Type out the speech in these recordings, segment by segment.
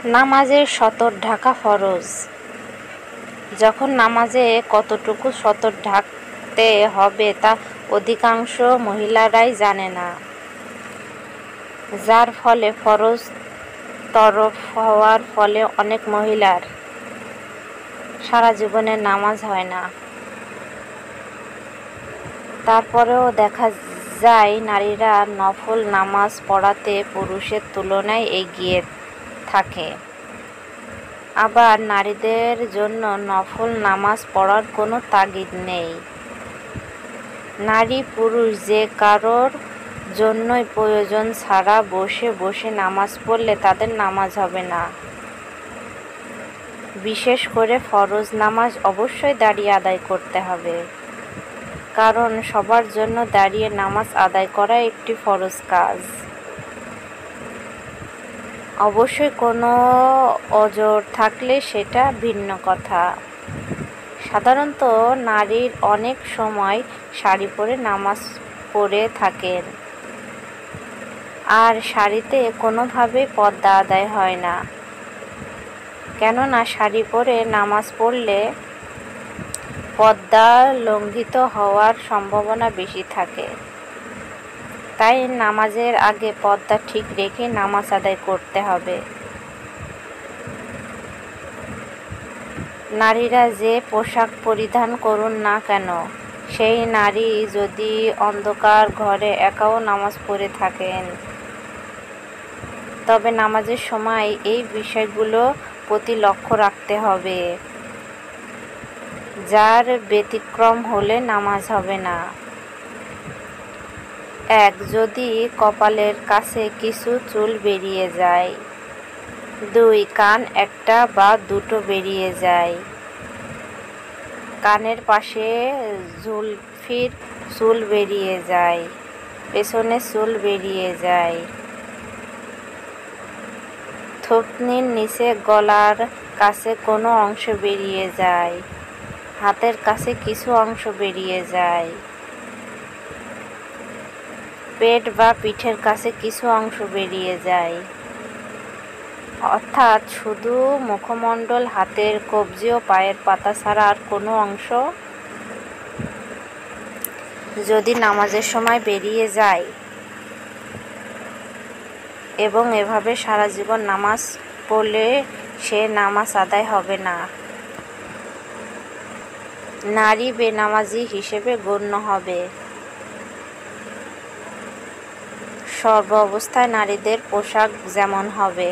নামাজের সতর ঢাকা ফরজ। যখন নামাজে কতটুকু সতর ঢাকতে হবে তা অধিকাংশ মহিলারাই জানে না, যার ফলে ফরজ তরফ হওয়ার ফলে অনেক মহিলার সারা জীবনে নামাজ হয় না। তারপরেও দেখা যায় নারীরা নফল নামাজ পড়াতে পুরুষের তুলনায় এগিয়ে থাকে। আবার নারীদের জন্য নফল নামাজ পড়ার কোনো তাগিদ নেই। নারী পুরুষ যে কারোর জন্যই প্রয়োজন ছাড়া বসে বসে নামাজ পড়লে তাদের নামাজ হবে না। বিশেষ করে ফরজ নামাজ অবশ্যই দাঁড়িয়ে আদায় করতে হবে, কারণ সবার জন্য দাঁড়িয়ে নামাজ আদায় করা একটি ফরজ কাজ। অবশ্যই কোনো ওজর থাকলে সেটা ভিন্ন কথা। সাধারণত নারীর অনেক সময় শাড়ি পরে নামাজ পড়ে থাকেন, আর শাড়িতে কোনোভাবেই পর্দা আদায় হয় না, কেননা শাড়ি পরে নামাজ পড়লে পর্দা লঙ্ঘিত হওয়ার সম্ভাবনা বেশি থাকে। তাই নামাজের আগে পর্দা ঠিক রেখে নামাজ আদায় করতে হবে। নারীরা যে পোশাক পরিধান করুন না কেন, সেই নারী যদি অন্ধকার ঘরে একাও নামাজ পড়ে থাকেন, তবে নামাজের সময় এই বিষয়গুলো প্রতি লক্ষ্য রাখতে হবে, যার ব্যতিক্রম হলে নামাজ হবে না। ১. যদি কপালের কাছে কিছু চুল বেরিয়ে যায়। ২. কান একটা বা দুটো বেরিয়ে যায়। কানের পাশে জুলফির চুল বেরিয়ে যায়। পেছনে চুল বেরিয়ে যায়। থুতনির নিচে গলার কাছে কোনো অংশ বেরিয়ে যায়। হাতের কাছে কিছু অংশ বেরিয়ে যায়। পেট বা পিঠের কাছে কিছু অংশ বেরিয়ে যায়। অর্থাৎ শুধু মুখমণ্ডল, হাতের কবজি ও পায়ের পাতা ছাড়া আর কোনো অংশ যদি নামাজের সময় বেরিয়ে যায় এবং এভাবে সারা জীবন নামাজ পড়লে সে নামাজ আদায় হবে না। নারী বেনামাজি হিসেবে গণ্য হবে। সর্ব অবস্থায় নারীদের পোশাক যেমন হবে।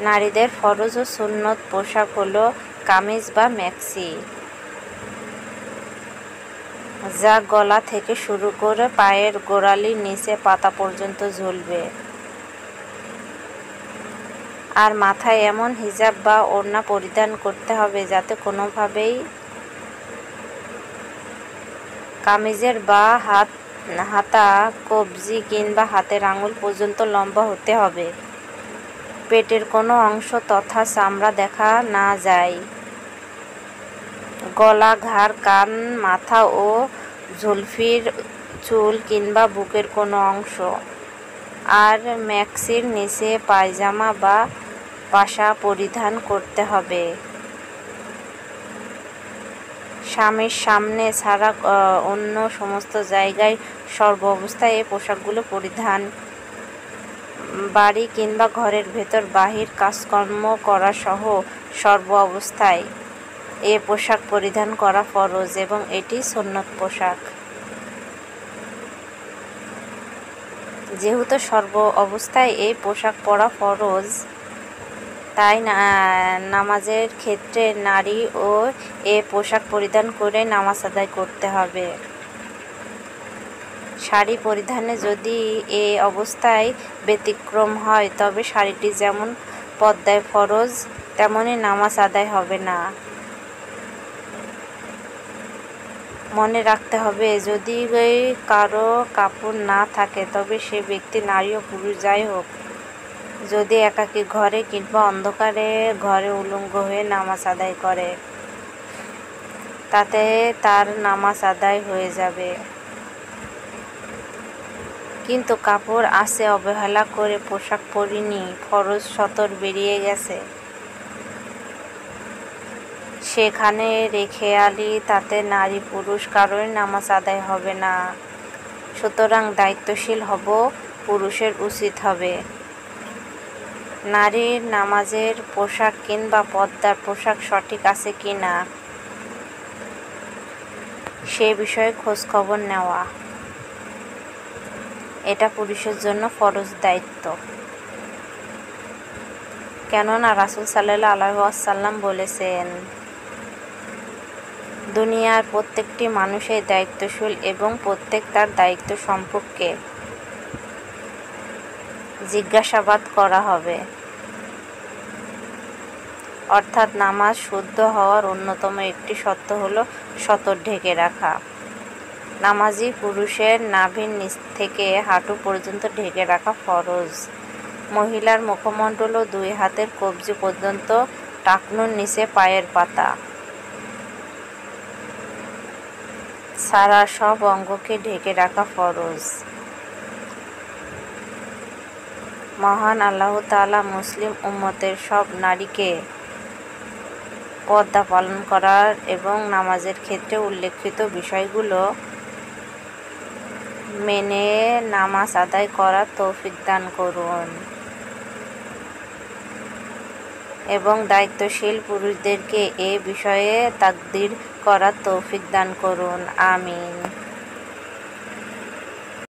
নারীদের ফরজ ও সুন্নত পোশাক হলো কামিজ বা ম্যাক্সি, যা গলা থেকে শুরু করে পায়ের গোড়ালির নিচে পাতা পর্যন্ত ঝুলবে। আর মাথায় এমন হিজাব বা ওড়না পরিধান করতে হবে যাতে কোনোভাবেই কামিজের বা হাতা, কবজি কিংবা হাতের আঙুল পর্যন্ত লম্বা হতে হবে। পেটের কোনো অংশ তথা চামড়া দেখা না যায়। গলা, ঘাড়, কান, মাথা ও জুলফির চুল কিংবা বুকের কোনো অংশ। আর ম্যাক্সির নিচে পায়জামা বা পাশা পরিধান করতে হবে। স্বামীর সামনে ছাড়া অন্য সমস্ত জায়গায় সর্ব অবস্থায় এই পোশাকগুলো পরিধান। বাড়ি কিংবা ঘরের ভেতর বাহির কাজকর্ম করা সহ সর্ব অবস্থায় এ পোশাক পরিধান করা ফরজ এবং এটি সুন্নত পোশাক। যেহেতু সর্ব অবস্থায় এই পোশাক পরা ফরজ, তাই নামাজের ক্ষেত্রে নারী ও এ পোশাক পরিধান করে নামাজ আদায় করতে হবে। শাড়ি পরিধানে যদি এ অবস্থায় ব্যতিক্রম হয়, তবে শাড়িটি যেমন পর্দায় ফরজ, তেমনি নামাজ আদায় হবে না। মনে রাখতে হবে, যদি কারো কাপড় না থাকে, তবে সে ব্যক্তি নারী ও পুরুষ যাই হোক, যদি একাকী ঘরে কিংবা অন্ধকারে ঘরে উলঙ্গ হয়ে নামাজ আদায় করে, তাতে তার নামাজ আদায় হয়ে যাবে। কিন্তু কাপড় আছে অবহেলা করে পোশাক পরিনি, ফরজ সতর বেরিয়ে গেছে সেখানে রেখেয়ালি, তাতে নারী পুরুষ কারোরই নামাজ আদায় হবে না। সুতরাং দায়িত্বশীল হব, পুরুষের উচিত হবে নারীর নামাজের পোশাক কিংবা পর্দার পোশাক সঠিক আছে কি না সে বিষয়ে খোঁজখবর নেওয়া। এটা পুরুষের জন্য ফরজ দায়িত্ব। কেননা রাসূল সাল্লাল্লাহু আলাইহি ওয়াসাল্লাম বলেছেন, দুনিয়ার প্রত্যেকটি মানুষই দায়িত্বশীল এবং প্রত্যেক তার দায়িত্ব সম্পর্কে জিজ্ঞাসাবাদ করা হবে। অর্থাৎ নামাজ শুদ্ধ হওয়ার অন্যতম একটি শর্ত হলো সতর ঢেকে রাখা। নামাজি পুরুষের নাভির নিচ থেকে হাঁটু পর্যন্ত ঢেকে রাখা ফরজ। মহিলার মুখমণ্ডল ও দুই হাতের কবজি পর্যন্ত টাকনুর নিচে পায়ের পাতা ছাড়া সব অঙ্গকে ঢেকে রাখা ফরজ। মহান আল্লাহ তাআলা মুসলিম উম্মতের সব নারীকে পর্দা পালন করার এবং নামাজের ক্ষেত্রে উল্লেখিত বিষয়গুলো মেনে নামাজ আদায় করার তৌফিক দান করুন এবং দায়িত্বশীল পুরুষদেরকে এ বিষয়ে তাকদির করার তৌফিক দান করুন। আমিন।